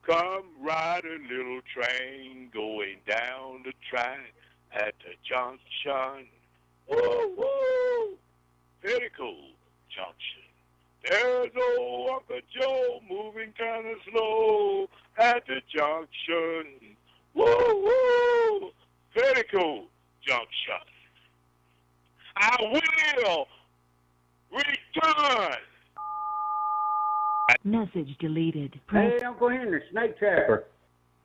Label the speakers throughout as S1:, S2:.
S1: come ride a little train going down the track at the junction. Woo, woo! Very cool junction. There's old Uncle Joe moving kind of slow at the junction. Woo, woo! Very cool junction. I will return.
S2: Message deleted.
S3: Hey, Uncle Henry, Snake Trapper.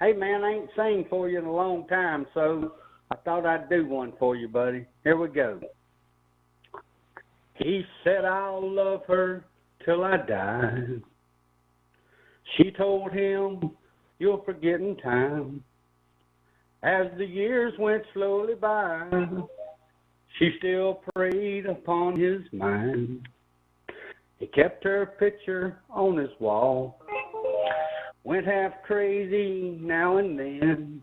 S3: Hey, man, I ain't sang for you in a long time, so I thought I'd do one for you, buddy. Here we go. He said, I'll love her till I die. She told him, you're forgetting time. As the years went slowly by, she still preyed upon his mind. He kept her picture on his wall, went half crazy now and then,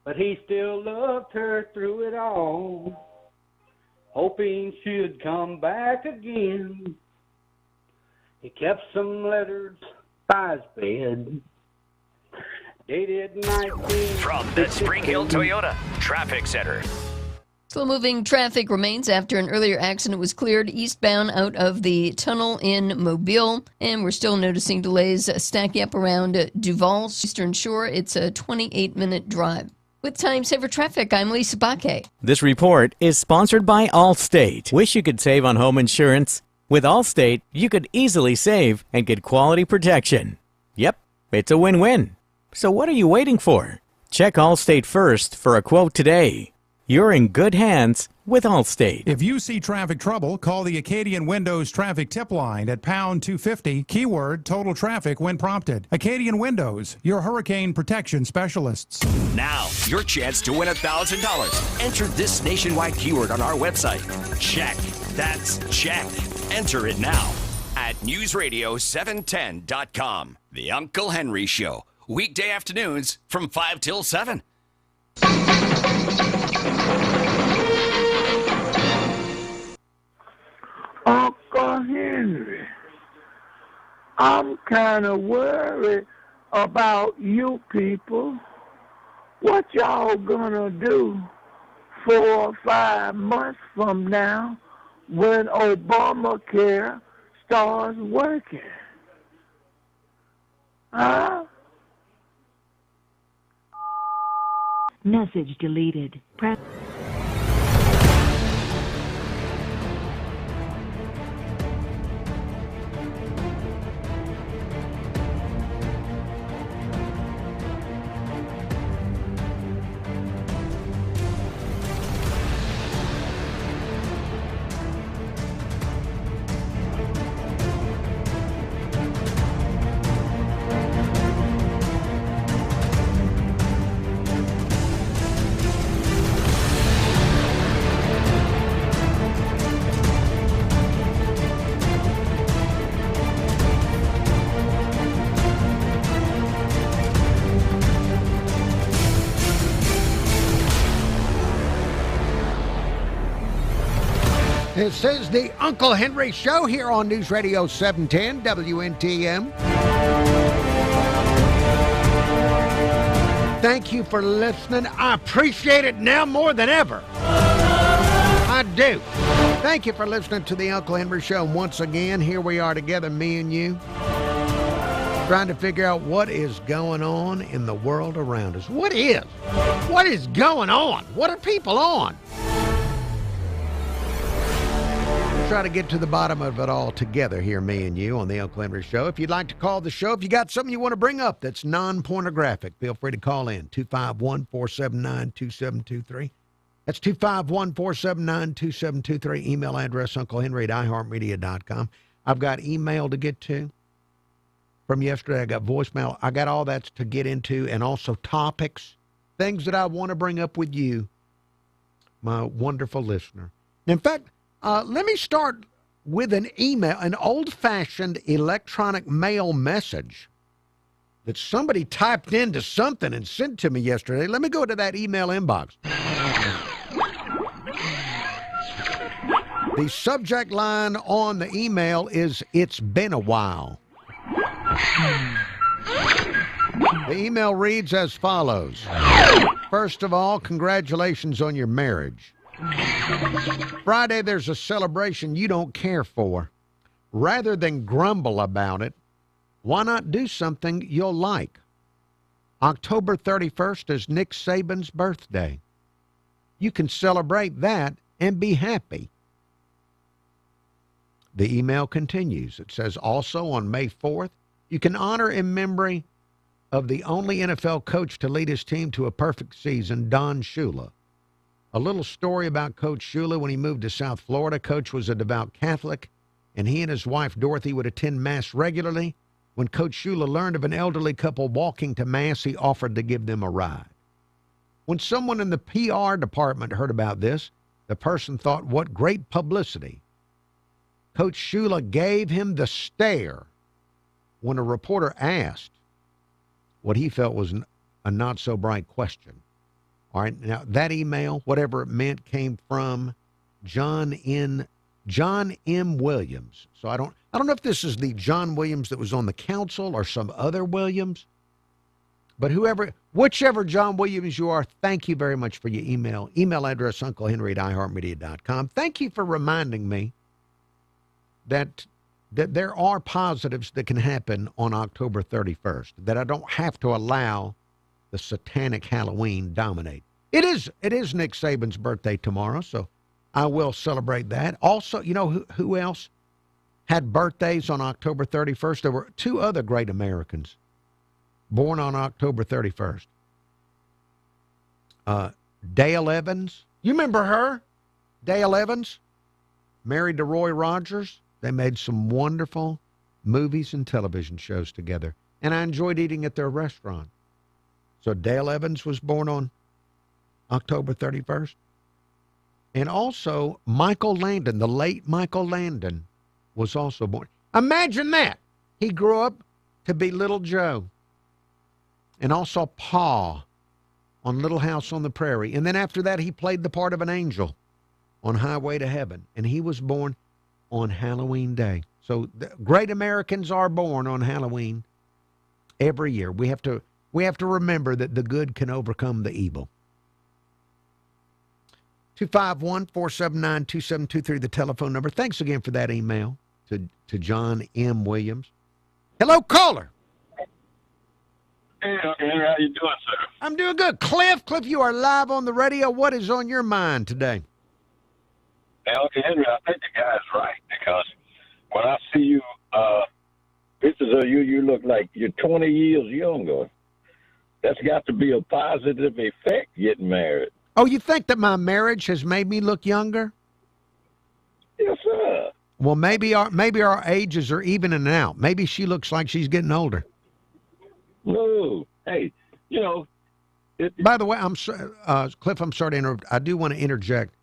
S3: but he still loved her through it all, hoping she'd come back again. He kept some letters by his bed, dated 19...
S4: From the Spring Hill Toyota Traffic Center.
S5: Slow-moving traffic remains after an earlier accident was cleared eastbound out of the tunnel in Mobile, and we're still noticing delays stacking up around Duval's Eastern Shore. It's a 28-minute drive. With Time Saver Traffic, I'm Lisa Baque.
S6: This report is sponsored by Allstate. Wish you could save on home insurance? With Allstate, you could easily save and get quality protection. Yep, it's a win-win. So what are you waiting for? Check Allstate first for a quote today. You're in good hands with Allstate.
S7: If you see traffic trouble, call the Acadian Windows traffic tip line at pound 250, keyword total traffic when prompted. Acadian Windows, your hurricane protection specialists.
S4: Now, your chance to win $1,000. Enter this nationwide keyword on our website. Check. That's check. Enter it now at newsradio710.com. The Uncle Henry Show. Weekday afternoons from 5 till 7.
S1: Uncle Henry, I'm kind of worried about you people. What y'all gonna do 4 or 5 months from now when Obamacare starts working? Huh?
S2: Message deleted. Press
S8: This is the Uncle Henry Show here on News Radio 710 WNTM. Thank you for listening. I appreciate it now more than ever. I do. Thank you for listening to the Uncle Henry Show. Once again, here we are together, me and you, trying to figure out what is going on in the world around us. What is going on? What are people on? Try to get to the bottom of it all together here, me and you, on the Uncle Henry Show. If you'd like to call the show, if you got something you want to bring up that's non-pornographic, feel free to call in, 251-479-2723. That's 251-479-2723. Email address, unclehenry@iheartmedia.com. I've got email to get to from yesterday. I got voicemail. I got all that to get into, and also topics, things that I want to bring up with you, my wonderful listener. In fact, let me start with an email, an old-fashioned electronic mail message that somebody typed into something and sent to me yesterday. Let me go to that email inbox. The subject line on the email is, "It's been a while." The email reads as follows. First of all, congratulations on your marriage. Friday, there's a celebration you don't care for. Rather than grumble about it, why not do something you'll like? October 31st is Nick Saban's birthday. You can celebrate that and be happy. The email continues. It says, also on May 4th, you can honor in memory of the only NFL coach to lead his team to a perfect season, Don Shula. A little story about Coach Shula. When he moved to South Florida, Coach was a devout Catholic, and he and his wife, Dorothy, would attend Mass regularly. When Coach Shula learned of an elderly couple walking to Mass, he offered to give them a ride. When someone in the PR department heard about this, the person thought, what great publicity. Coach Shula gave him the stare when a reporter asked what he felt was a not-so-bright question. All right, now that email, whatever it meant, came from John M. Williams. So I don't know if this is the John Williams that was on the council or some other Williams, but whichever John Williams you are, thank you very much for your email. Email address, unclehenry@iheartmedia.com. Thank you for reminding me that there are positives that can happen on October 31st, that I don't have to allow the satanic Halloween dominate. It is Nick Saban's birthday tomorrow, so I will celebrate that. Also, you know who else had birthdays on October 31st? There were two other great Americans born on October 31st. Dale Evans. You remember her? Dale Evans, married to Roy Rogers. They made some wonderful movies and television shows together, and I enjoyed eating at their restaurant. So Dale Evans was born on October 31st. And also Michael Landon, the late Michael Landon, was also born. Imagine that. He grew up to be Little Joe. And also Pa on Little House on the Prairie. And then after that, he played the part of an angel on Highway to Heaven. And he was born on Halloween Day. So great Americans are born on Halloween every year. We have to remember that the good can overcome the evil. 251-479-2723, the telephone number. Thanks again for that email to John M. Williams. Hello, caller.
S9: Hey, Uncle Henry, how you doing, sir?
S8: I'm doing good. Cliff, you are live on the radio. What is on your mind today?
S9: Hey, Uncle Henry, I think the guy's right, because when I see you, pictures of you, you look like you're 20 years younger. That's got to be a positive effect, getting married.
S8: Oh, you think that my marriage has made me look younger?
S9: Yes, sir.
S8: Well, maybe our ages are evening out. Maybe she looks like she's getting older.
S9: No. Hey, you know.
S8: By the way, Cliff, I'm sorry to interrupt. I do want to interject.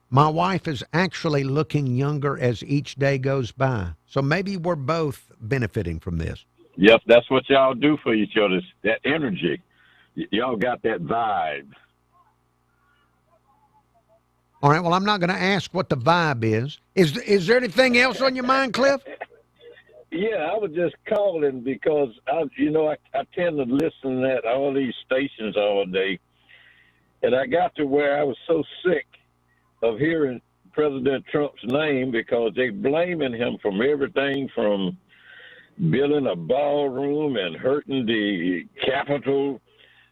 S8: My wife is actually looking younger as each day goes by. So maybe we're both benefiting from this.
S9: Yep, that's what y'all do for each other, that energy. Y'all got that vibe.
S8: All right, well, I'm not going to ask what the vibe is. Is there anything else on your mind, Cliff?
S9: Yeah, I was just calling because, I tend to listen at all these stations all day. And I got to where I was so sick of hearing President Trump's name because they blaming him from everything from building a ballroom and hurting the Capitol.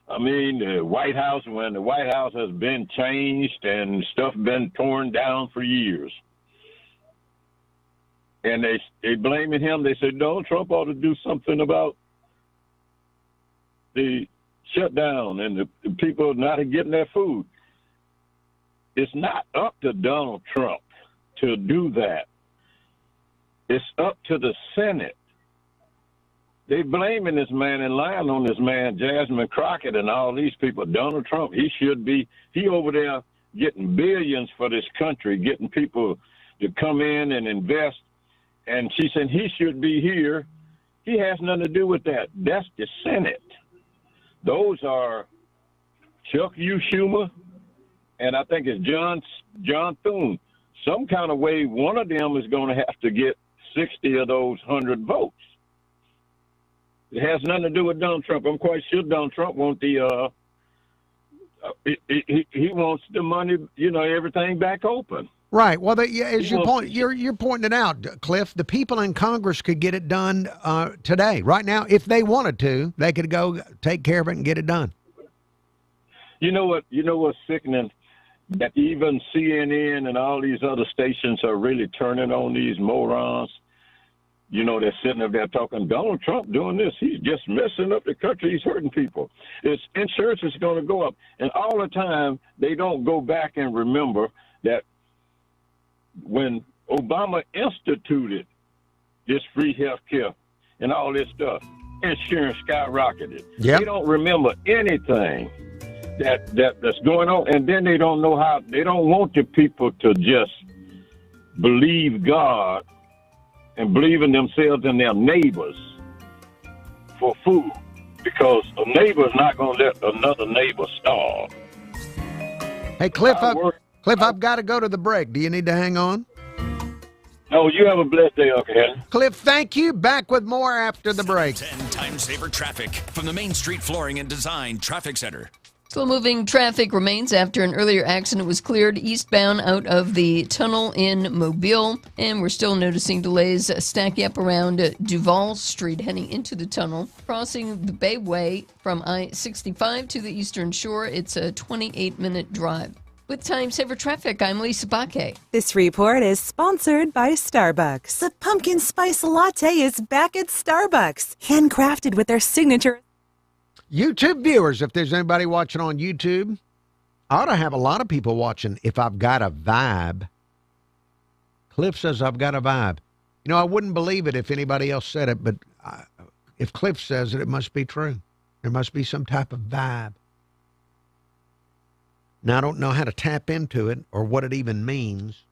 S9: I mean, the White House, when the White House has been changed and stuff been torn down for years. And they blaming him. They said, Donald Trump ought to do something about the shutdown and the people not getting their food. It's not up to Donald Trump to do that. It's up to the Senate. They blaming this man and lying on this man, Jasmine Crockett and all these people. Donald Trump, he over there getting billions for this country, getting people to come in and invest. And she said he should be here. He has nothing to do with that. That's the Senate. Those are Chuck U. Schumer, and I think it's John Thune. Some kind of way, one of them is going to have to get 60 of those 100 votes. It has nothing to do with Donald Trump. I'm quite sure Donald Trump wants the he wants the money, everything back open.
S8: Right. Well, as you point, you're pointing it out, Cliff. The people in Congress could get it done today, right now, if they wanted to. They could go take care of it and get it done.
S9: You know what's sickening? That even CNN and all these other stations are really turning on these morons. They're sitting up there talking, Donald Trump doing this. He's just messing up the country. He's hurting people. His insurance is going to go up. And all the time, they don't go back and remember that when Obama instituted this free health care and all this stuff, insurance skyrocketed.
S8: Yep.
S9: They don't remember anything that's going on. And then they don't know how, they don't want the people to just believe God and believe in themselves and their neighbors for food, because a neighbor is not going to let another neighbor starve.
S8: Hey, Cliff, I've got to go to the break. Do you need to hang on?
S9: No, you have a blessed day, okay?
S8: Cliff, thank you. Back with more after the break.
S4: 10 Time Saver Traffic from the Main Street Flooring and Design Traffic Center.
S5: Slow moving traffic remains after an earlier accident was cleared eastbound out of the tunnel in Mobile. And we're still noticing delays stacking up around Duval Street heading into the tunnel. Crossing the Bayway from I-65 to the Eastern Shore, it's a 28-minute drive. With Time Saver Traffic, I'm Lisa Baque.
S10: This report is sponsored by Starbucks. The pumpkin spice latte is back at Starbucks, handcrafted with their signature.
S8: YouTube viewers, if there's anybody watching on YouTube, I ought to have a lot of people watching if I've got a vibe. Cliff says I've got a vibe. I wouldn't believe it if anybody else said it, but if Cliff says it, it must be true. There must be some type of vibe. Now, I don't know how to tap into it or what it even means.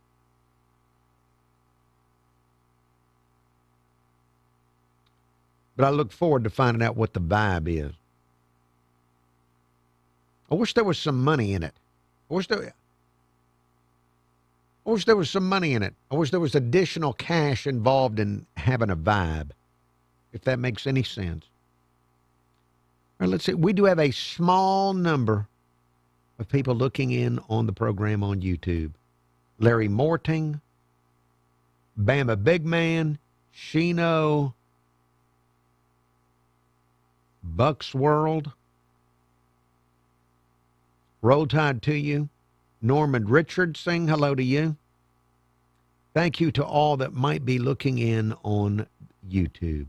S8: But I look forward to finding out what the vibe is. I wish there was some money in it. I wish there was some money in it. I wish there was additional cash involved in having a vibe, if that makes any sense. All right, let's see. We do have a small number of people looking in on the program on YouTube. Larry Morting, Bama Big Man, Shino, Bucks World, Roll Tide to you. Norman Richards, saying hello to you. Thank you to all that might be looking in on YouTube.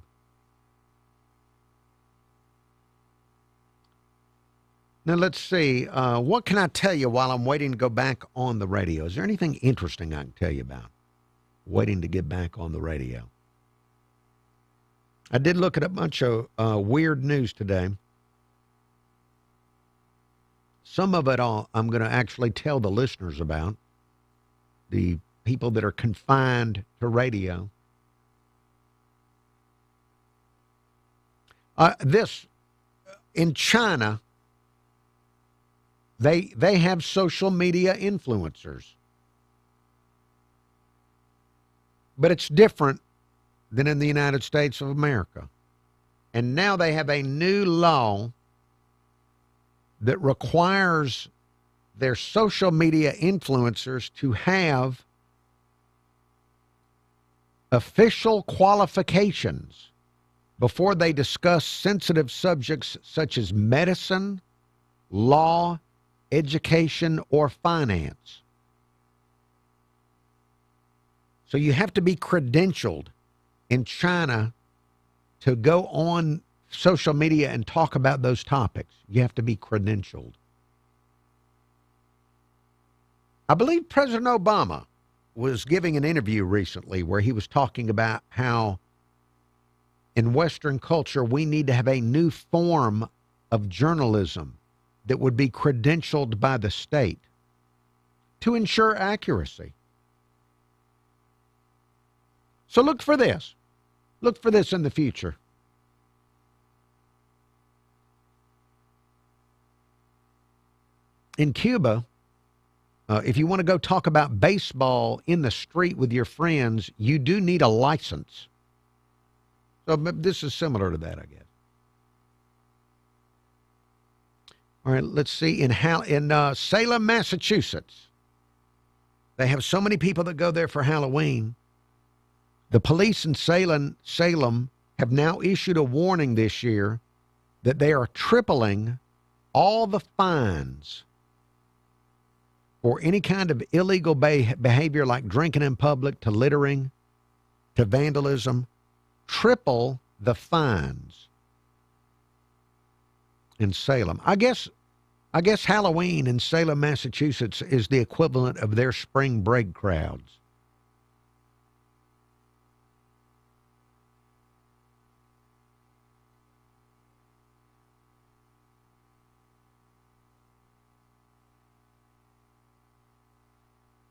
S8: Now, let's see. What can I tell you while I'm waiting to go back on the radio? Is there anything interesting I can tell you about waiting to get back on the radio? I did look at a bunch of weird news today. Some of it I'm going to actually tell the listeners about, the people that are confined to radio. This, in China, they have social media influencers. But it's different than in the United States of America. And now they have a new law that requires their social media influencers to have official qualifications before they discuss sensitive subjects such as medicine, law, education, or finance. So you have to be credentialed in China to go on social media and talk about those topics. You have to be credentialed. I believe President Obama was giving an interview recently where he was talking about how in Western culture we need to have a new form of journalism that would be credentialed by the state to ensure accuracy. So look for this. Look for this in the future. In Cuba, if you want to go talk about baseball in the street with your friends, you do need a license. So this is similar to that, I guess. All right, let's see. In Salem, Massachusetts, they have so many people that go there for Halloween. The police in Salem have now issued a warning this year that they are tripling all the fines for any kind of illegal behavior like drinking in public to littering to vandalism. Triple the fines in Salem. I guess Halloween in Salem, Massachusetts is the equivalent of their spring break crowds.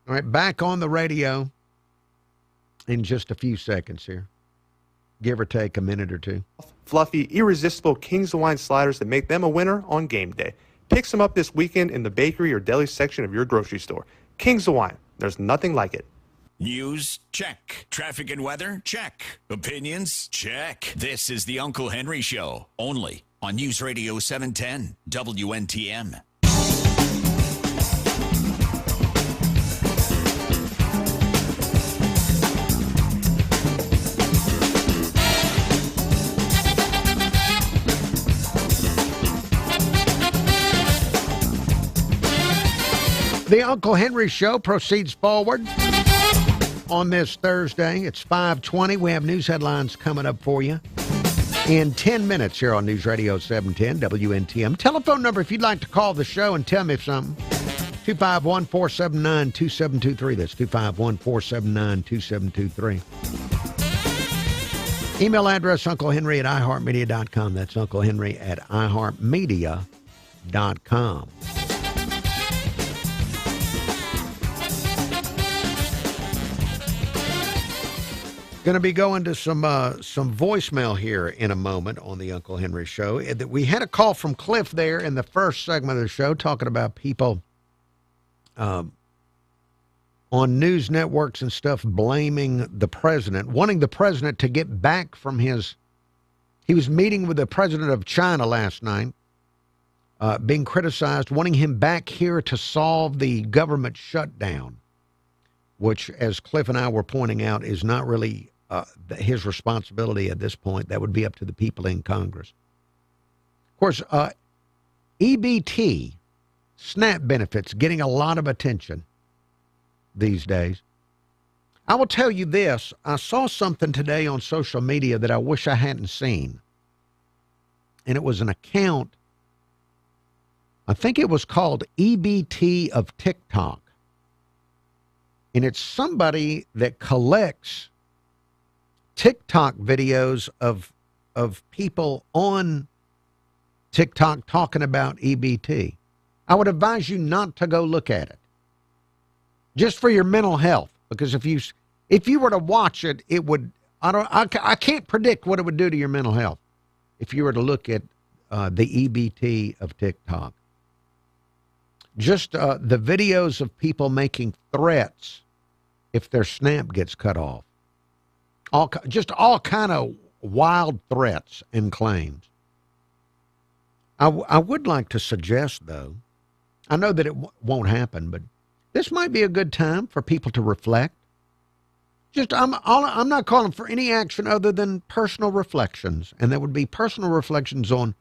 S8: All right, back on the radio in just a few seconds here. Give or take a minute or two.
S11: Fluffy, irresistible Kings Hawaiian sliders that make them a winner on game day. Pick some up this weekend in the bakery or deli section of your grocery store. Kings Hawaiian, there's nothing like it.
S4: News? Check. Traffic and weather? Check. Opinions? Check. This is the Uncle Henry Show, only on News Radio 710 WNTM.
S8: The Uncle Henry Show proceeds forward on this Thursday. It's 5:20. We have news headlines coming up for you in 10 minutes here on News Radio 710 WNTM. Telephone number if you'd like to call the show and tell me something. 251-479-2723. That's 251-479-2723. Email address unclehenry@iheartmedia.com. That's unclehenry@iheartmedia.com. Going to be going to some voicemail here in a moment on the Uncle Henry Show. We had a call from Cliff there in the first segment of the show talking about people on news networks and stuff blaming the president, wanting the president to get back from his... He was meeting with the president of China last night, being criticized, wanting him back here to solve the government shutdown, which, as Cliff and I were pointing out, is not really his responsibility at this point. That would be up to the people in Congress. Of course, EBT, SNAP benefits, getting a lot of attention these days. I will tell you this. I saw something today on social media that I wish I hadn't seen. And it was an account, I think it was called EBT of TikTok. And it's somebody that collects TikTok videos of people on TikTok talking about EBT. I would advise you not to go look at it, just for your mental health. Because if you were to watch it, it would. I can't predict what it would do to your mental health if you were to look at the EBT of TikTok. Just the videos of people making threats if their SNAP gets cut off. All kind of wild threats and claims. I would like to suggest, though, I know that it won't happen, but this might be a good time for people to reflect. I'm not calling for any action other than personal reflections, and that would be personal reflections on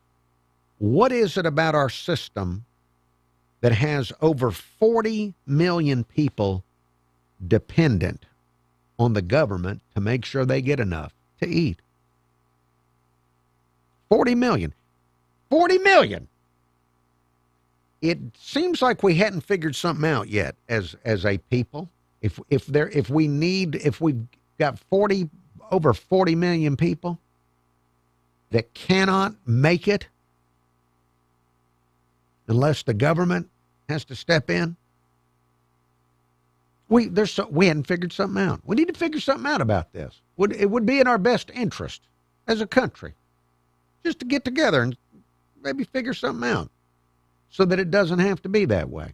S8: what is it about our system that has over 40 million people dependent on the government to make sure they get enough to eat. 40 million. 40 million. It seems like we hadn't figured something out yet as a people. If we've got over 40 million people that cannot make it unless the government has to step in. We hadn't figured something out. We need to figure something out about this. It would be in our best interest as a country just to get together and maybe figure something out so that it doesn't have to be that way.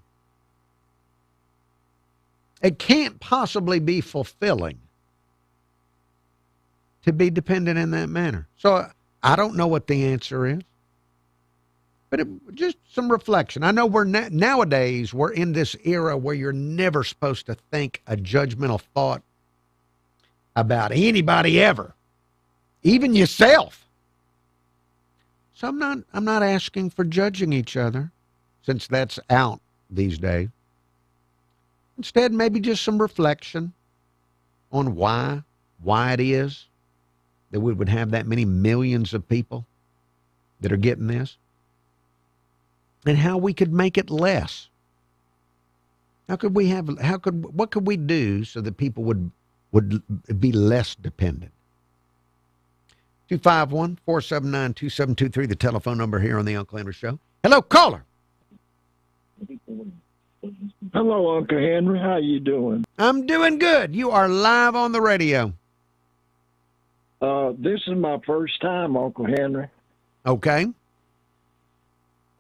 S8: It can't possibly be fulfilling to be dependent in that manner. So I don't know what the answer is. But just some reflection. I know nowadays we're in this era where you're never supposed to think a judgmental thought about anybody ever, even yourself. So I'm not asking for judging each other, since that's out these days. Instead, maybe just some reflection on why it is that we would have that many millions of people that are getting this, and how we could make it less. What could we do so that people would be less dependent? 251-479-2723, the telephone number here on the Uncle Henry Show. Hello, caller.
S1: Hello, Uncle Henry. How you doing?
S8: I'm doing good. You are live on the radio.
S1: This is my first time, Uncle Henry.
S8: Okay.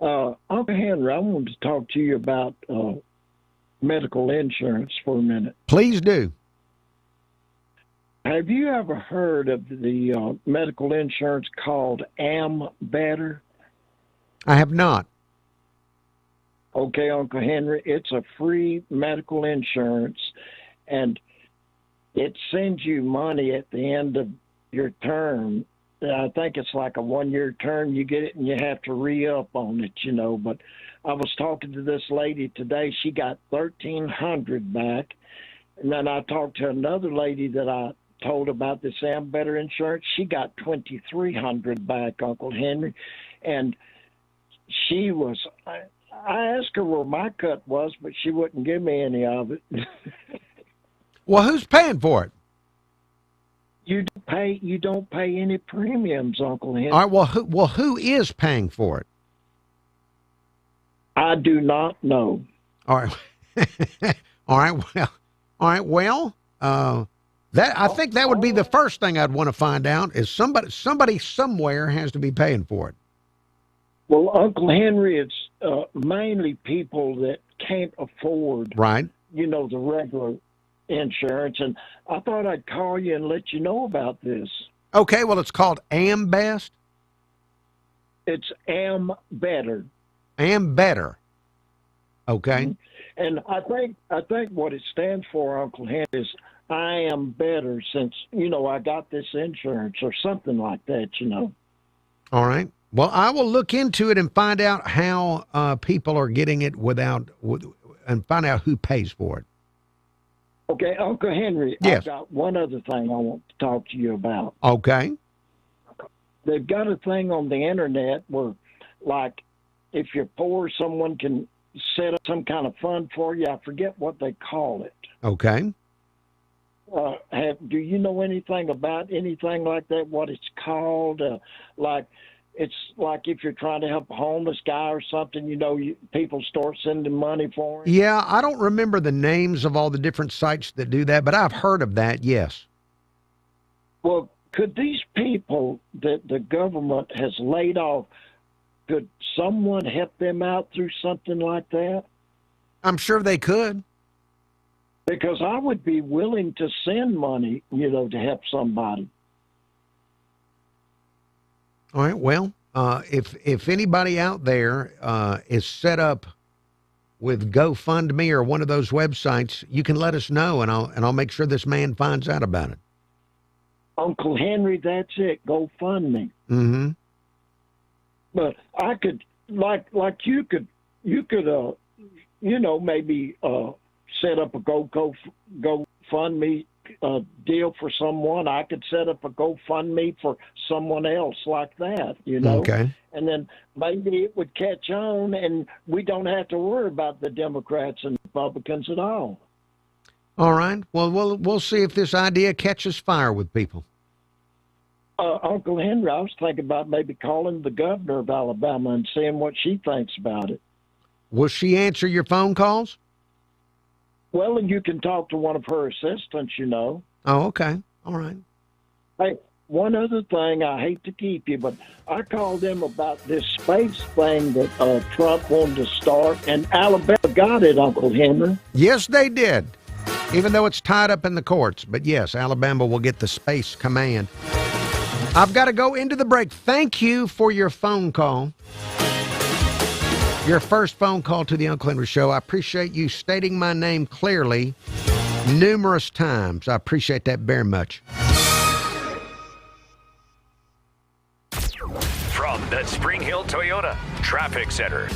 S1: Uncle Henry, I wanted to talk to you about medical insurance for a minute.
S8: Please do.
S1: Have you ever heard of the medical insurance called Ambetter?
S8: I have not.
S1: Okay, Uncle Henry, it's a free medical insurance, and it sends you money at the end of your term. I think it's like a 1-year term. You get it and you have to re-up on it, you know. But I was talking to this lady today. She got $1,300 back. And then I talked to another lady that I told about this Ambetter insurance. She got $2,300 back, Uncle Henry. And she was, I asked her where my cut was, but she wouldn't give me any of it.
S8: Well, who's paying for it?
S1: You don't pay any premiums, Uncle Henry.
S8: All right, well, who is paying for it?
S1: I do not know.
S8: All right. All right, well, that I think that would be the first thing I'd want to find out is somebody somewhere has to be paying for it.
S1: Well, Uncle Henry, it's mainly people that can't afford,
S8: right,
S1: you know, the regular insurance, and I thought I'd call you and let you know about this.
S8: Okay, well, it's called Ambest.
S1: It's Ambetter.
S8: Ambetter. Okay.
S1: And I think what it stands for, Uncle Henry, is I am better since, you know, I got this insurance or something like that, you know.
S8: All right. Well, I will look into it and find out how people are getting it and find out who pays for it.
S1: Okay, Uncle Henry,
S8: yes.
S1: I've got one other thing I want to talk to you about.
S8: Okay.
S1: They've got a thing on the internet where, like, if you're poor, someone can set up some kind of fund for you. I forget what they call it.
S8: Okay.
S1: Do you know anything about anything like that, what it's called? It's like if you're trying to help a homeless guy or something, you know, people start sending money for him.
S8: Yeah, I don't remember the names of all the different sites that do that, but I've heard of that, yes.
S1: Well, could these people that the government has laid off, could someone help them out through something like that?
S8: I'm sure they could.
S1: Because I would be willing to send money, you know, to help somebody.
S8: All right. Well, if anybody out there is set up with GoFundMe or one of those websites, you can let us know, and I'll make sure this man finds out about it.
S1: Uncle Henry, that's it. GoFundMe.
S8: Mm-hmm.
S1: But I could, like you could, you know, maybe set up a GoFundMe deal for someone. I could set up a GoFundMe for someone else like that, you know.
S8: Okay.
S1: And then maybe it would catch on, and we don't have to worry about the Democrats and Republicans at all.
S8: All right. Well, we'll see if this idea catches fire with people.
S1: Uncle Henry, I was thinking about maybe calling the governor of Alabama and seeing what she thinks about it.
S8: Will she answer your phone calls?
S1: Well, and you can talk to one of her assistants, you know.
S8: Oh, okay. All right.
S1: Hey, one other thing, I hate to keep you, but I called them about this space thing that Trump wanted to start, and Alabama got it, Uncle Henry.
S8: Yes, they did, even though it's tied up in the courts. But yes, Alabama will get the Space Command. I've got to go into the break. Thank you for your phone call. Your first phone call to the Uncle Henry Show. I appreciate you stating my name clearly numerous times. I appreciate that very much.
S4: From the Spring Hill Toyota Traffic Center.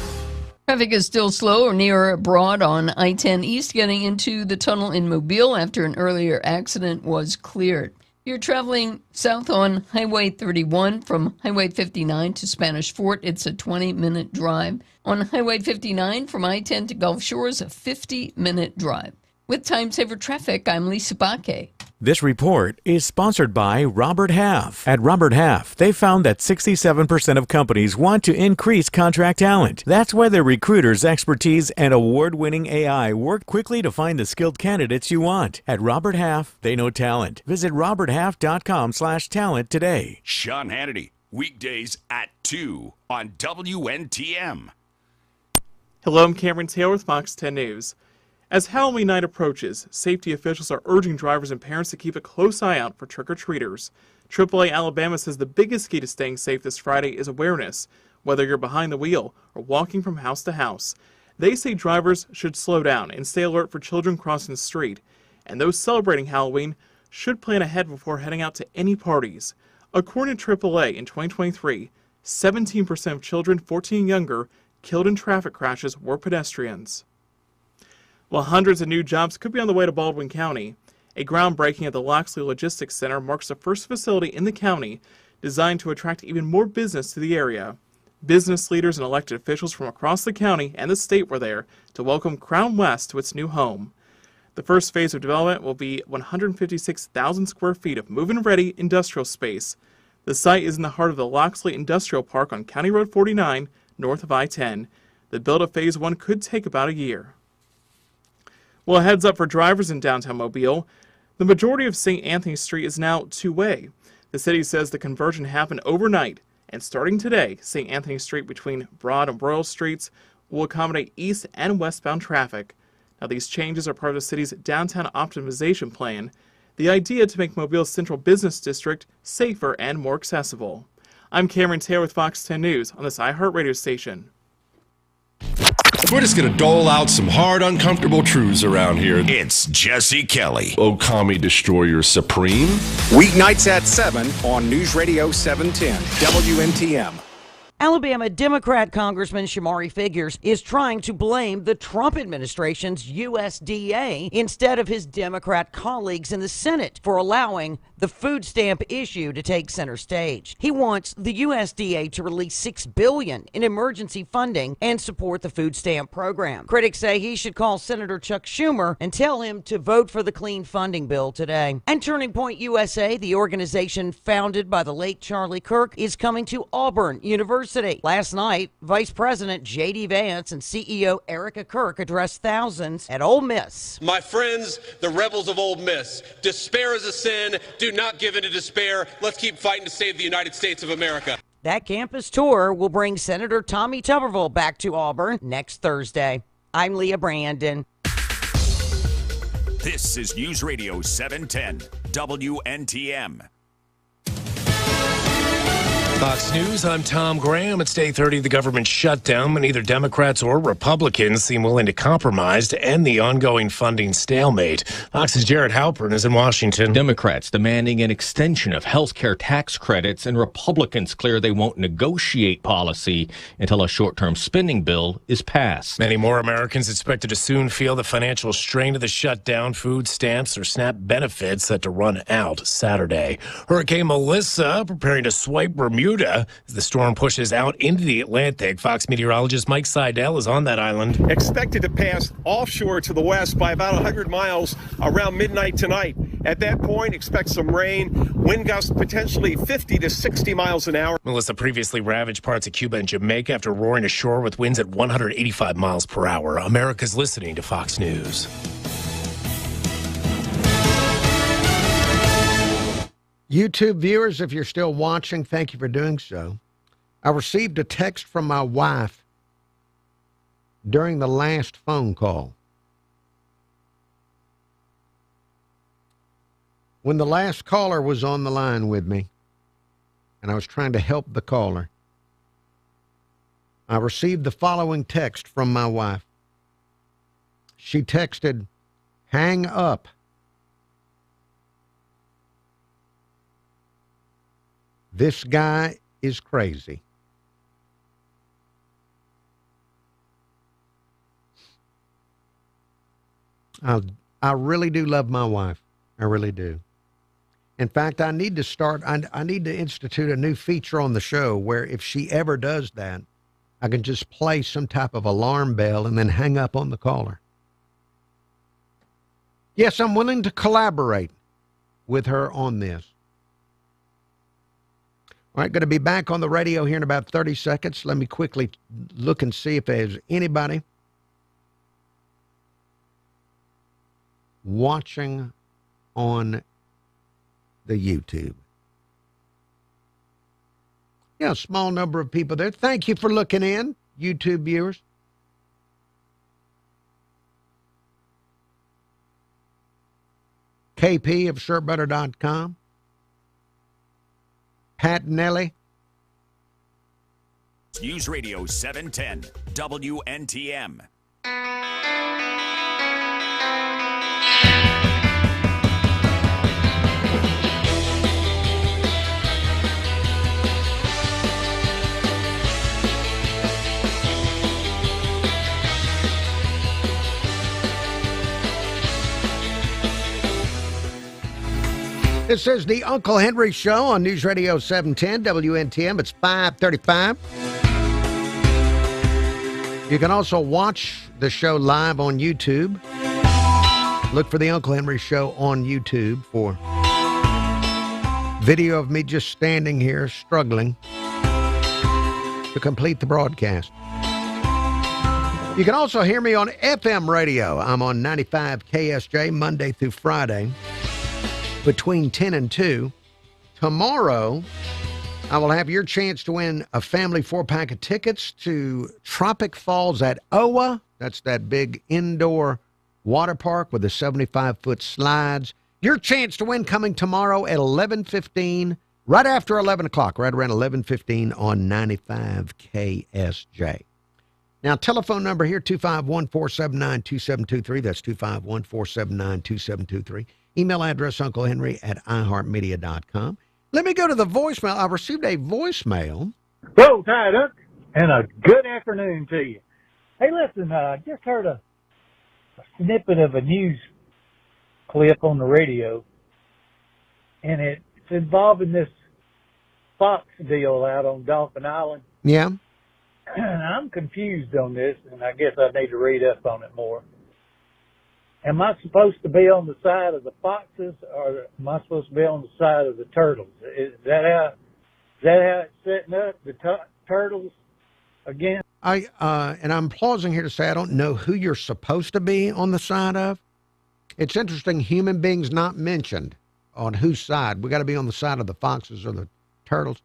S5: Traffic is still slow or near Broad on I-10 East getting into the tunnel in Mobile after an earlier accident was cleared. You're traveling south on Highway 31 from Highway 59 to Spanish Fort. It's a 20-minute drive. On Highway 59 from I-10 to Gulf Shores, a 50-minute drive. With Time Saver Traffic, I'm Lisa Baque.
S6: This report is sponsored by Robert Half. At Robert Half, they found that 67% of companies want to increase contract talent. That's why their recruiters' expertise and award-winning AI work quickly to find the skilled candidates you want. At Robert Half, they know talent. Visit roberthalf.com/talent today.
S4: Sean Hannity, weekdays at 2 on WNTM.
S11: Hello, I'm Cameron Taylor with Fox 10 News. As Halloween night approaches, safety officials are urging drivers and parents to keep a close eye out for trick-or-treaters. AAA Alabama says the biggest key to staying safe this Friday is awareness, whether you're behind the wheel or walking from house to house. They say drivers should slow down and stay alert for children crossing the street, and those celebrating Halloween should plan ahead before heading out to any parties. According to AAA, in 2023, 17% of children 14 and younger killed in traffic crashes were pedestrians. While hundreds of new jobs could be on the way to Baldwin County, a groundbreaking at the Loxley Logistics Center marks the first facility in the county designed to attract even more business to the area. Business leaders and elected officials from across the county and the state were there to welcome Crown West to its new home. The first phase of development will be 156,000 square feet of move-in-ready industrial space. The site is in the heart of the Loxley Industrial Park on County Road 49, north of I-10. The build of Phase 1 could take about a year. Well, a heads up for drivers in downtown Mobile. The majority of St. Anthony Street is now two-way. The city says the conversion happened overnight, and starting today, St. Anthony Street between Broad and Royal Streets will accommodate east and westbound traffic. Now, these changes are part of the city's downtown optimization plan, the idea to make Mobile's central business district safer and more accessible. I'm Cameron Taylor with Fox 10 News on this iHeartRadio station.
S12: We're just going to dole out some hard, uncomfortable truths around here.
S4: It's Jesse Kelly.
S12: Okami Destroyer Supreme.
S13: Weeknights at 7 on News Radio 710 WNTM.
S14: Alabama Democrat Congressman Shamari Figures is trying to blame the Trump administration's USDA instead of his Democrat colleagues in the Senate for allowing the food stamp issue to take center stage. He wants the USDA to release $6 billion in emergency funding and support the food stamp program. Critics say he should call Senator Chuck Schumer and tell him to vote for the clean funding bill today. And Turning Point USA, the organization founded by the late Charlie Kirk, is coming to Auburn University. Last night, Vice President J.D. Vance and CEO Erica Kirk addressed thousands at Ole Miss.
S15: My friends, the rebels of Ole Miss, despair is a sin. Do not give in to despair. Let's keep fighting to save the United States of America.
S14: That campus tour will bring Senator Tommy Tuberville back to Auburn next Thursday. I'm Leah Brandon.
S4: This is News Radio 710 WNTM.
S16: Fox News, I'm Tom Graham. It's day 30 of the government shutdown, but neither Democrats or Republicans seem willing to compromise to end the ongoing funding stalemate. Fox's Jared Halpern is in Washington.
S17: Democrats demanding an extension of health care tax credits, and Republicans clear they won't negotiate policy until a short-term spending bill is passed.
S16: Many more Americans expected to soon feel the financial strain of the shutdown. Food stamps or SNAP benefits set to run out Saturday. Hurricane Melissa preparing to swipe Bermuda as the storm pushes out into the Atlantic. Fox meteorologist Mike Seidel is on that island.
S18: Expected to pass offshore to the west by about 100 miles around midnight tonight. At that point, expect some rain, wind gusts potentially 50 to 60 miles an hour.
S16: Melissa previously ravaged parts of Cuba and Jamaica after roaring ashore with winds at 185 miles per hour. America's listening to Fox News.
S8: YouTube viewers, if you're still watching, thank you for doing so. I received a text from my wife during the last phone call. When the last caller was on the line with me, and I was trying to help the caller, I received the following text from my wife. She texted, "Hang up." This guy is crazy. I really do love my wife. I really do. In fact, I need to institute a new feature on the show where if she ever does that, I can just play some type of alarm bell and then hang up on the caller. Yes, I'm willing to collaborate with her on this. All right, going to be back on the radio here in about 30 seconds. Let me quickly look and see if there's anybody watching on the YouTube. Yeah, a small number of people there. Thank you for looking in, YouTube viewers. KP of shirtbutter.com. Pat Nelly.
S4: News Radio 710 WNTM.
S8: This is the Uncle Henry Show on News Radio 710 WNTM. It's 5:35. You can also watch the show live on YouTube. Look for the Uncle Henry Show on YouTube for video of me just standing here struggling to complete the broadcast. You can also hear me on FM radio. I'm on 95 KSJ Monday through Friday between 10 and 2. Tomorrow, I will have your chance to win a family 4-pack of tickets to Tropic Falls at OWA. That's that big indoor water park with the 75-foot slides. Your chance to win coming tomorrow at 11:15, right after 11 o'clock, right around 11:15 on 95 KSJ. Now, telephone number here, 251-479-2723. That's 251-479-2723. Email address, unclehenry@iheartmedia.com. Let me go to the voicemail. I received a voicemail.
S19: Hello, Ty Duck, and a good afternoon to you. Hey, listen, I just heard a snippet of a news clip on the radio, and it's involving this Fox deal out on Dauphin Island.
S8: Yeah.
S19: I'm confused on this, and I guess I need to read up on it more. Am I supposed to be on the side of the foxes, or am I supposed to be on the side of the turtles? Is that how it's setting up, the turtles again?
S8: And I'm pausing here to say I don't know who you're supposed to be on the side of. It's interesting, human beings not mentioned on whose side. We got to be on the side of the foxes or the turtles.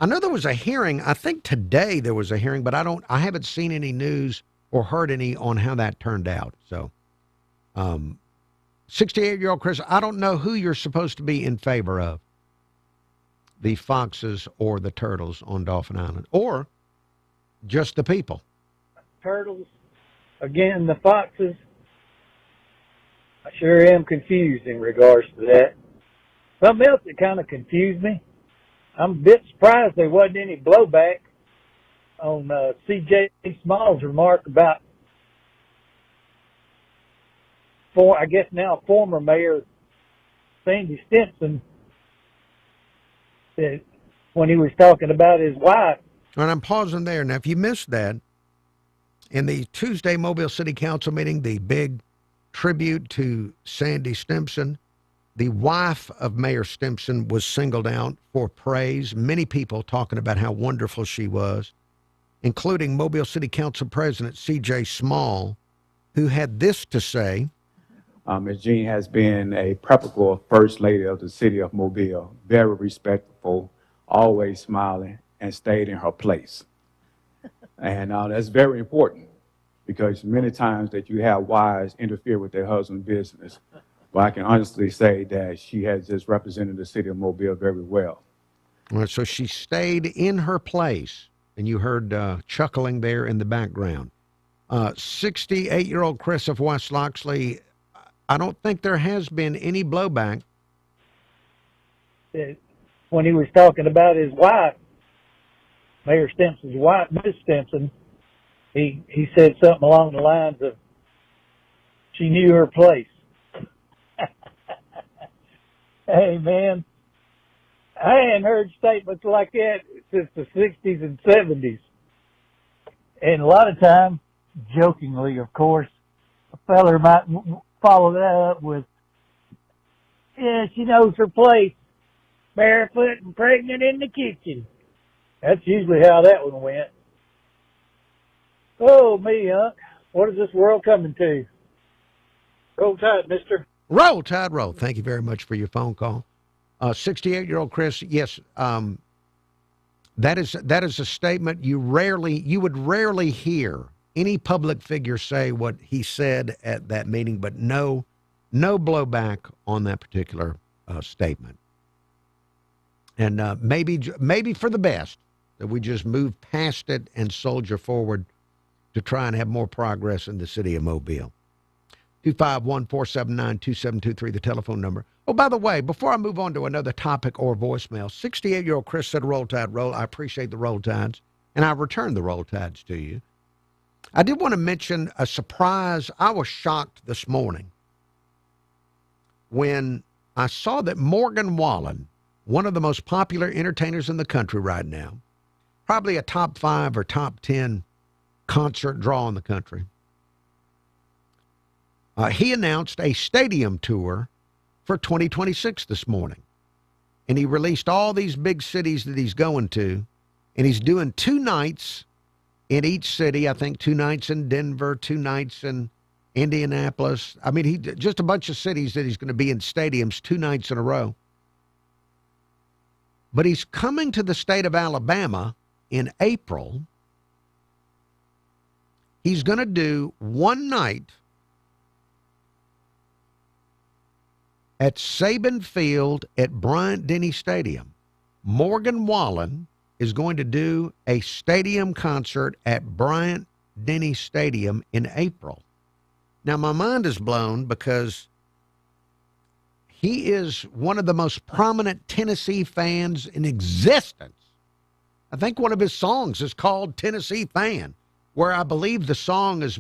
S8: I know there was a hearing. I think today there was a hearing, but I haven't seen any news or heard any on how that turned out. So, 68-year-old Chris, I don't know who you're supposed to be in favor of, the foxes or the turtles on Dauphin Island, or just the people.
S19: Turtles, again, the foxes. I sure am confused in regards to that. Something else that kind of confused me, I'm a bit surprised there wasn't any blowback on C.J. Small's remark about, I guess now former Mayor Sandy Stimpson, when he was talking about his wife.
S8: And I'm pausing there. Now, if you missed that, in the Tuesday Mobile City Council meeting, the big tribute to Sandy Stimpson, the wife of Mayor Stimpson was singled out for praise. Many people talking about how wonderful she was, including Mobile City Council President C.J. Small, who had this to say.
S20: Ms. Jean has been a preferable First Lady of the City of Mobile, very respectful, always smiling, and stayed in her place. And that's very important, because many times that you have wives interfere with their husband's business. But I can honestly say that she has just represented the City of Mobile very well.
S8: All right, so she stayed in her place. and you heard chuckling there in the background. 68-year-old Chris of West Loxley, I don't think there has been any blowback.
S19: When he was talking about his wife, Mayor Stimpson's wife, Ms. Stimpson, he said something along the lines of, she knew her place. Hey, man, I hadn't heard statements like that since the 60s and 70s. And a lot of times, jokingly, of course, a feller might follow that up with, yeah, she knows her place, barefoot and pregnant in the kitchen. That's usually how that one went. Oh, me, Unc. What is this world coming to? Roll Tide, mister.
S8: Roll Tide, roll. Thank you very much for your phone call. 68-year-old Chris, yes, that is a statement you would rarely hear any public figure say what he said at that meeting, but no blowback on that particular statement. And maybe for the best that we just move past it and soldier forward to try and have more progress in the city of Mobile. 251-479-2723, the telephone number. Oh, by the way, before I move on to another topic or voicemail, 68-year-old Chris said, Roll Tide, roll. I appreciate the Roll Tides, and I return the Roll Tides to you. I did want to mention a surprise. I was shocked this morning when I saw that Morgan Wallen, one of the most popular entertainers in the country right now, probably a top 5 or top 10 concert draw in the country, he announced a stadium tour for 2026 this morning. And he released all these big cities that he's going to. And he's doing 2 nights in each city. I think 2 nights in Denver, 2 nights in Indianapolis. I mean, just a bunch of cities that he's going to be in stadiums 2 nights in a row. But he's coming to the state of Alabama in April. He's going to do 1 night at Saban Field at Bryant-Denny Stadium. Morgan Wallen is going to do a stadium concert at Bryant-Denny Stadium in April. Now, my mind is blown because he is one of the most prominent Tennessee fans in existence. I think one of his songs is called Tennessee Fan, where I believe the song is,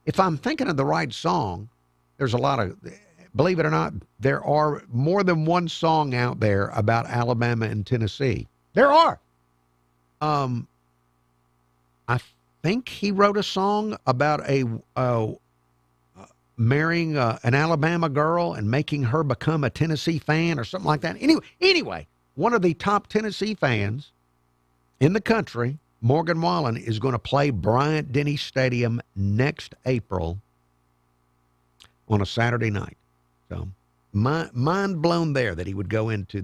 S8: if I'm thinking of the right song, there's a lot of, believe it or not, there are more than one song out there about Alabama and Tennessee. There are. I think he wrote a song about marrying an Alabama girl and making her become a Tennessee fan or something like that. Anyway, one of the top Tennessee fans in the country, Morgan Wallen, is going to play Bryant-Denny Stadium next April on a Saturday night. So, mind blown there that he would go into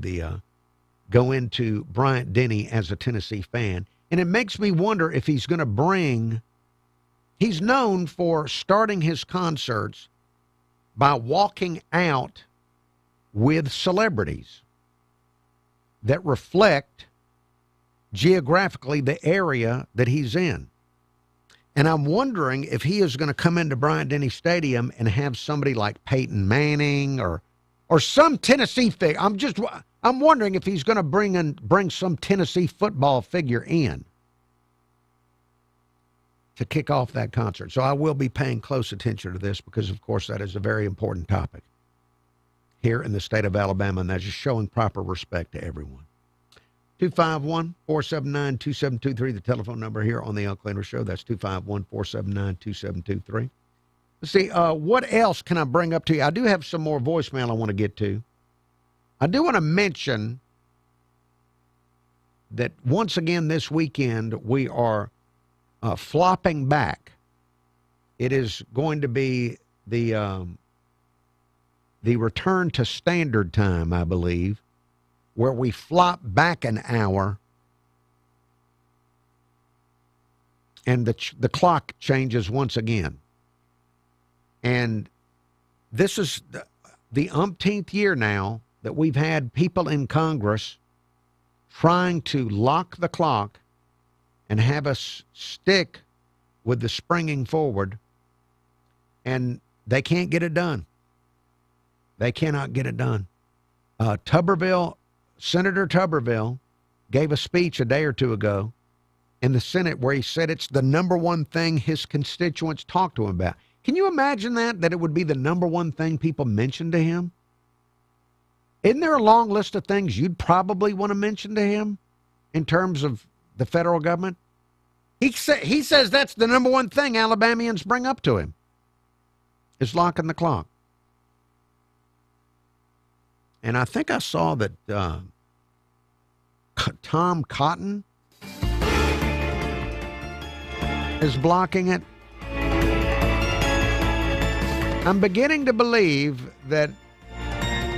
S8: Bryant-Denny as a Tennessee fan. And it makes me wonder if he's going to bring, he's known for starting his concerts by walking out with celebrities that reflect geographically the area that he's in. And I'm wondering if he is going to come into Bryant-Denny Stadium and have somebody like Peyton Manning or some Tennessee figure. I'm wondering if he's going to bring some Tennessee football figure in to kick off that concert. So I will be paying close attention to this because, of course, that is a very important topic here in the state of Alabama, and that's just showing proper respect to everyone. 251-479-2723, the telephone number here on the Uncle Henry Show. That's 251-479-2723. Let's see, what else can I bring up to you? I do have some more voicemail I want to get to. I do want to mention that once again this weekend we are flopping back. It is going to be the return to standard time, I believe, where we flop back an hour and the clock changes once again. And this is the umpteenth year now that we've had people in Congress trying to lock the clock and have us stick with the springing forward, and they can't get it done. They cannot get it done. Senator Tuberville gave a speech a day or two ago in the Senate where he said it's the number one thing his constituents talk to him about. Can you imagine that it would be the number one thing people mention to him? Isn't there a long list of things you'd probably want to mention to him in terms of the federal government? He says that's the number one thing Alabamians bring up to him is locking the clock. And I think I saw that Tom Cotton is blocking it. I'm beginning to believe that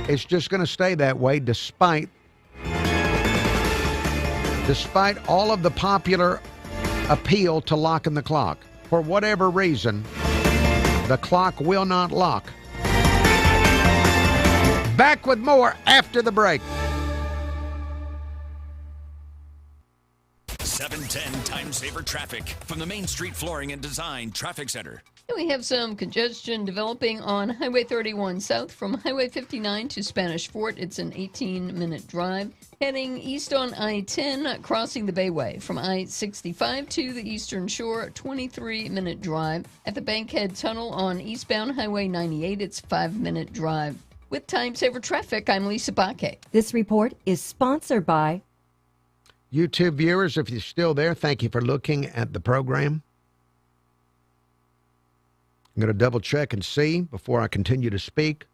S8: it's just going to stay that way despite all of the popular appeal to locking the clock. For whatever reason, the clock will not lock. Back with more after the break.
S4: 710 Time Saver Traffic from the Main Street Flooring and Design Traffic Center.
S5: We have some congestion developing on Highway 31 south from Highway 59 to Spanish Fort. It's an 18-minute drive. Heading east on I-10, crossing the Bayway from I-65 to the Eastern Shore, 23-minute drive. At the Bankhead Tunnel on eastbound Highway 98, it's a 5-minute drive. With Time Saver Traffic, I'm Lisa Baque.
S2: This report is sponsored by
S8: YouTube viewers, if you're still there, thank you for looking at the program. I'm going to double check and see before I continue to speak.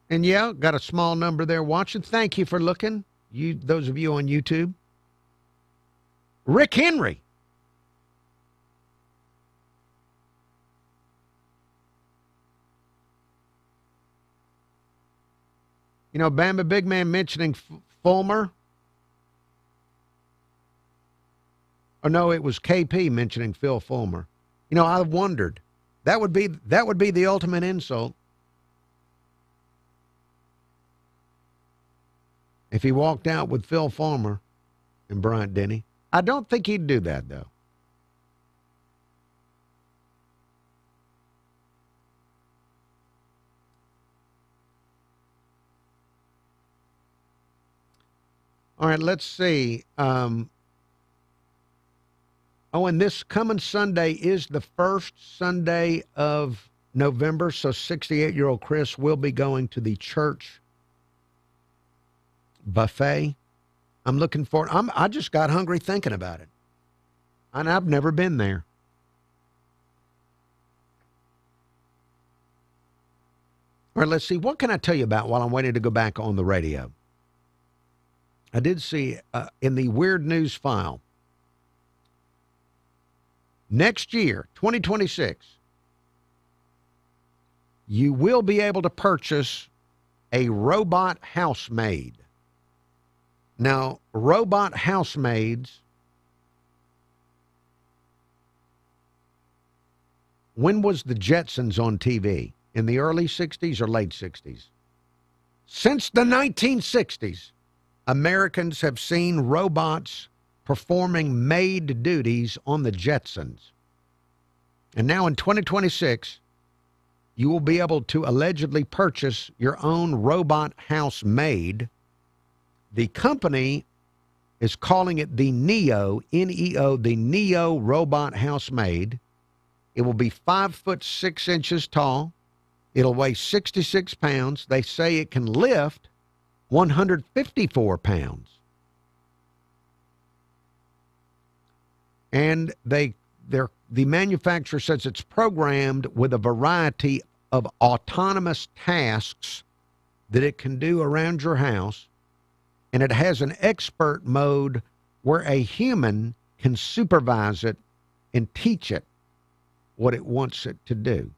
S8: And yeah, got a small number there watching. Thank you for looking, those of you on YouTube. Rick Henry. You know, Bama Big Man mentioning Fulmer. Or no, it was KP mentioning Phil Fulmer. You know, I wondered. That would be the ultimate insult. If he walked out with Phil Fulmer and Bryant Denny. I don't think he'd do that, though. All right, let's see. And this coming Sunday is the first Sunday of November, so 68-year-old Chris will be going to the church buffet. I'm looking for it. I just got hungry thinking about it. And I've never been there. All right, let's see. What can I tell you about while I'm waiting to go back on the radio? I did see in the weird news file, next year, 2026, you will be able to purchase a robot housemaid. Now, robot housemaids, when was the Jetsons on TV? In the early 60s or late 60s? Since the 1960s, Americans have seen robots performing maid duties on the Jetsons. And now in 2026, you will be able to allegedly purchase your own robot housemaid. The company is calling it the Neo, N-E-O, the Neo robot housemaid. It will be 5'6" tall. It'll weigh 66 pounds. They say it can lift 154 pounds. And the manufacturer says it's programmed with a variety of autonomous tasks that it can do around your house. And it has an expert mode where a human can supervise it and teach it what it wants it to do.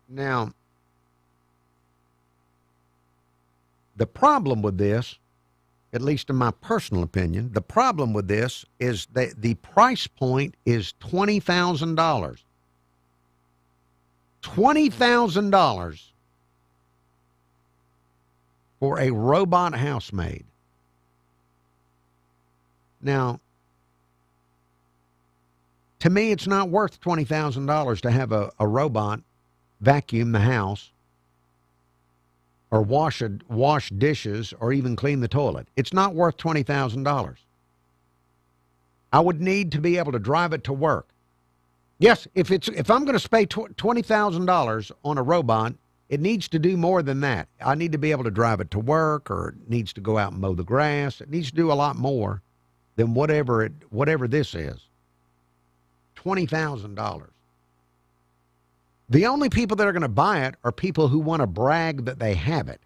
S8: Now, the problem with this, at least in my personal opinion, the problem with this is that the price point is $20,000. $20,000 for a robot housemaid. Now, to me, it's not worth $20,000 to have a robot vacuum the house or wash dishes or even clean the toilet. It's not worth $20,000. I would need to be able to drive it to work. Yes, if I'm going to spend $20,000 on a robot, it needs to do more than that. I need to be able to drive it to work, or it needs to go out and mow the grass. It needs to do a lot more than whatever this is. $20,000. The only people that are going to buy it are people who want to brag that they have it.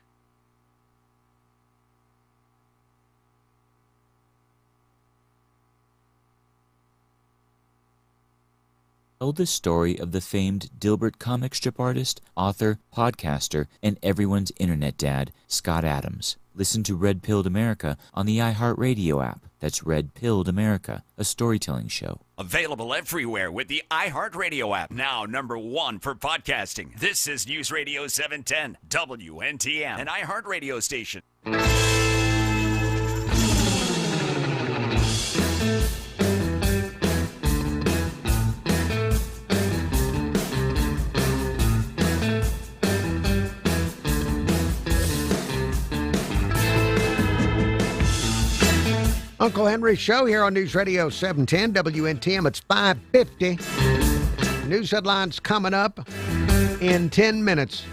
S2: Tell the story of the famed Dilbert comic strip artist, author, podcaster, and everyone's internet dad, Scott Adams. Listen to Red Pilled America on the iHeartRadio app. That's Red Pilled America, a storytelling show.
S4: Available everywhere with the iHeartRadio app. Now #1 for podcasting. This is News Radio 710, WNTM, an iHeartRadio station.
S8: Uncle Henry Show here on News Radio 710 WNTM. It's 5:50. News headlines coming up in 10 minutes.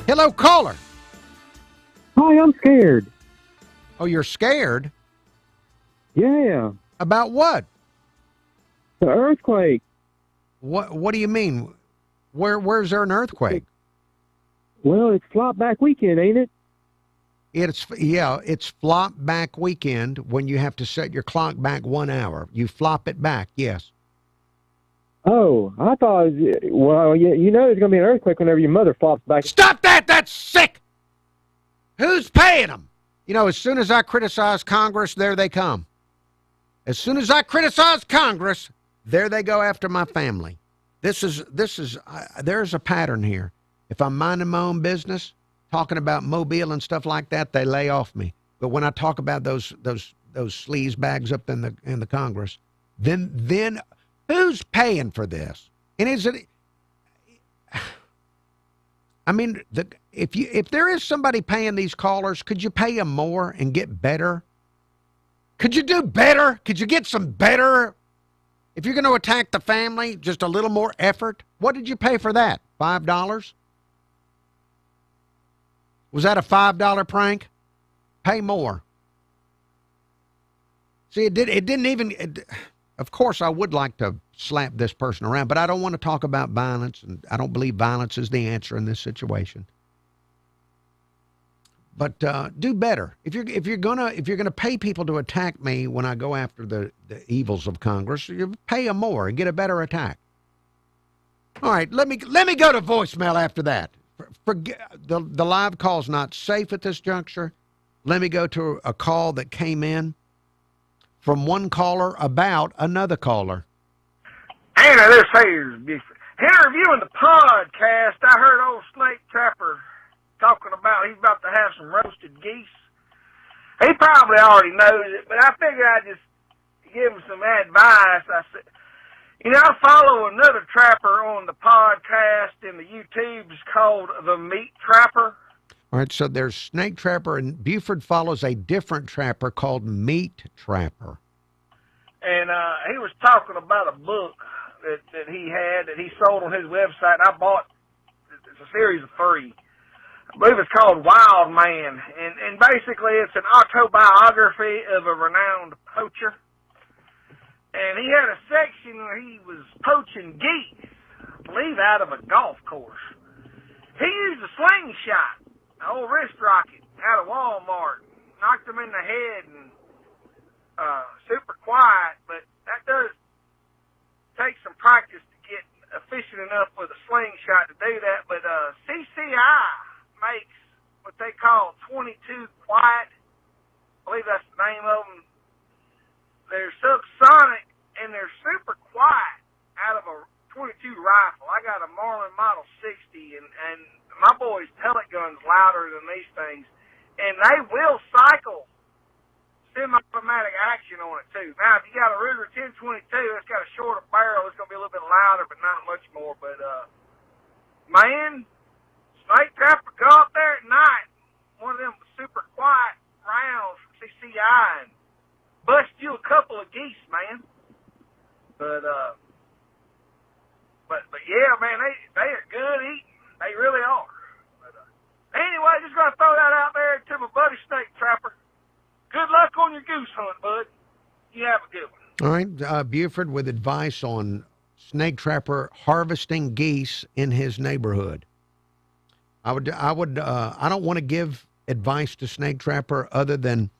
S8: Hello, caller.
S21: Hi, I'm scared.
S8: Oh, you're scared?
S21: Yeah.
S8: About what?
S21: The earthquake.
S8: What do you mean? Where's there an earthquake?
S21: Well, it's flop back weekend, ain't it?
S8: It's flop back weekend when you have to set your clock back 1 hour. You flop it back, yes.
S21: Oh, I thought, well, you know there's going to be an earthquake whenever your mother flops back.
S8: Stop that! That's sick! Who's paying them? You know, as soon as I criticize Congress, there they come. As soon as I criticize Congress, there they go after my family. There's a pattern here. If I'm minding my own business, talking about Mobile and stuff like that, they lay off me. But when I talk about those sleaze bags up in the Congress, then who's paying for this? And is it? I mean, if there is somebody paying these callers, could you pay them more and get better? Could you do better? Could you get some better? If you're going to attack the family, just a little more effort. What did you pay for that? $5? Was that a $5 prank? Pay more. See, it didn't even. Of course, I would like to slap this person around, but I don't want to talk about violence, and I don't believe violence is the answer in this situation. But do better. If you're gonna pay people to attack me when I go after the evils of Congress, you pay them more and get a better attack. All right, let me go to voicemail after that. Forget the live call's not safe at this juncture. Let me go to a call that came in from one caller about another caller.
S22: Hey, now this here's different. Interviewing the podcast, I heard old Snake Trapper talking about he's about to have some roasted geese. He probably already knows it, but I figured I'd just give him some advice. I said, you know, I follow another trapper on the podcast and the YouTube's called The Meat Trapper.
S8: All right, so there's Snake Trapper, and Buford follows a different trapper called Meat Trapper.
S22: And he was talking about a book that he had that he sold on his website. I bought, it's a series of 3. I believe it's called Wild Man. And basically it's an autobiography of a renowned poacher. And he had a section where he was poaching geese, I believe out of a golf course. He used a slingshot, an old wrist rocket out of Walmart, knocked him in the head, and super quiet, but that does take some practice to get efficient enough with a slingshot to do that. But CCI makes what they call 22 Quiet. I believe that's the name of them. They're subsonic and they're super quiet out of a .22 rifle. I got a Marlin Model 60, and my boy's pellet gun's louder than these things, and they will cycle semi-automatic action on it too. Now, if you got a Ruger 10/22, it's got a shorter barrel. It's gonna be a little bit louder, but not much more. But man, snake trapper go up there at night, one of them super quiet rounds from CCI, and bust you a couple of geese, man. But yeah, man, they are good eating. They really are. But anyway, just gonna throw that out there to my buddy snake trapper. Good luck on your goose hunt, bud. You have a good one.
S8: All right, Buford with advice on snake trapper harvesting geese in his neighborhood. I don't want to give advice to snake trapper other than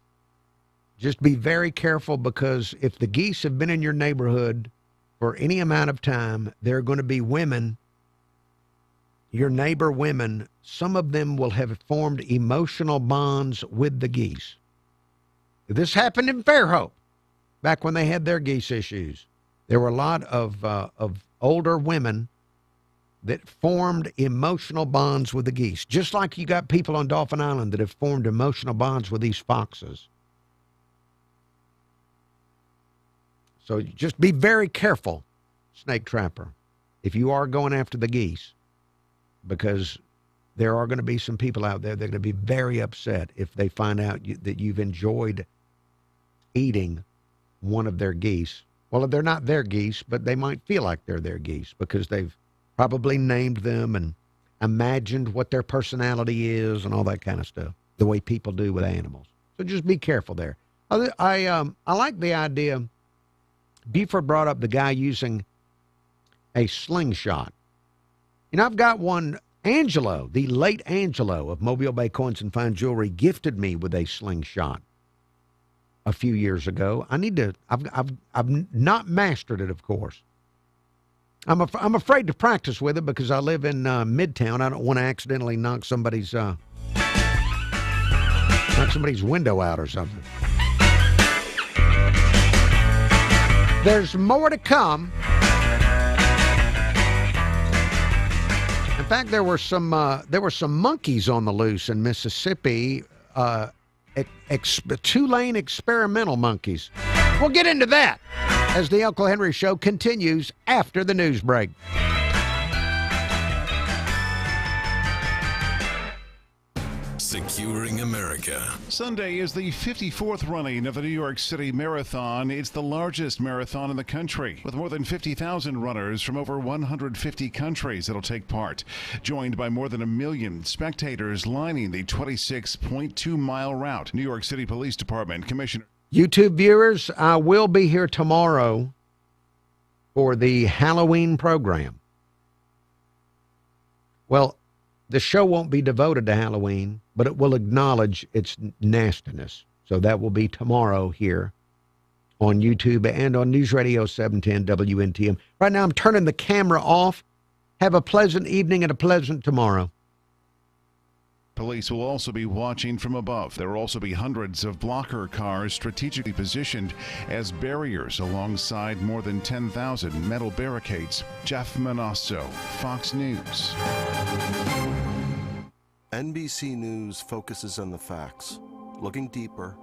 S8: just be very careful, because if the geese have been in your neighborhood for any amount of time, there are going to be women, your neighbor women, some of them will have formed emotional bonds with the geese. This happened in Fairhope back when they had their geese issues. There were a lot of older women that formed emotional bonds with the geese, just like you got people on Dauphin Island that have formed emotional bonds with these foxes. So just be very careful, snake trapper, if you are going after the geese, because there are going to be some people out there that are going to be very upset if they find out that you've enjoyed eating one of their geese. Well, they're not their geese, but they might feel like they're their geese because they've probably named them and imagined what their personality is and all that kind of stuff, the way people do with animals. So just be careful there. I like the idea. Buford brought up the guy using a slingshot. You know, I've got one. Angelo, the late Angelo of Mobile Bay Coins and Fine Jewelry, gifted me with a slingshot a few years ago. I've not mastered it, of course. I'm afraid to practice with it because I live in Midtown. I don't want to accidentally knock somebody's window out or something. There's more to come. In fact, there were some monkeys on the loose in Mississippi. Two-lane experimental monkeys. We'll get into that as the Uncle Henry Show continues after the news break.
S3: Securing America.
S7: Sunday is the 54th running of the New York City Marathon. It's the largest marathon in the country, with more than 50,000 runners from over 150 countries that'll take part, joined by more than 1 million spectators lining the 26.2-mile route. New York City Police Department Commissioner.
S8: YouTube viewers, I will be here tomorrow for the Halloween program. Well, the show won't be devoted to Halloween, but it will acknowledge its nastiness. So that will be tomorrow here on YouTube and on News Radio 710 WNTM. Right now, I'm turning the camera off. Have a pleasant evening and a pleasant tomorrow.
S7: Police will also be watching from above. There will also be hundreds of blocker cars strategically positioned as barriers alongside more than 10,000 metal barricades. Jeff Manasso, Fox News.
S3: NBC News focuses on the facts, looking deeper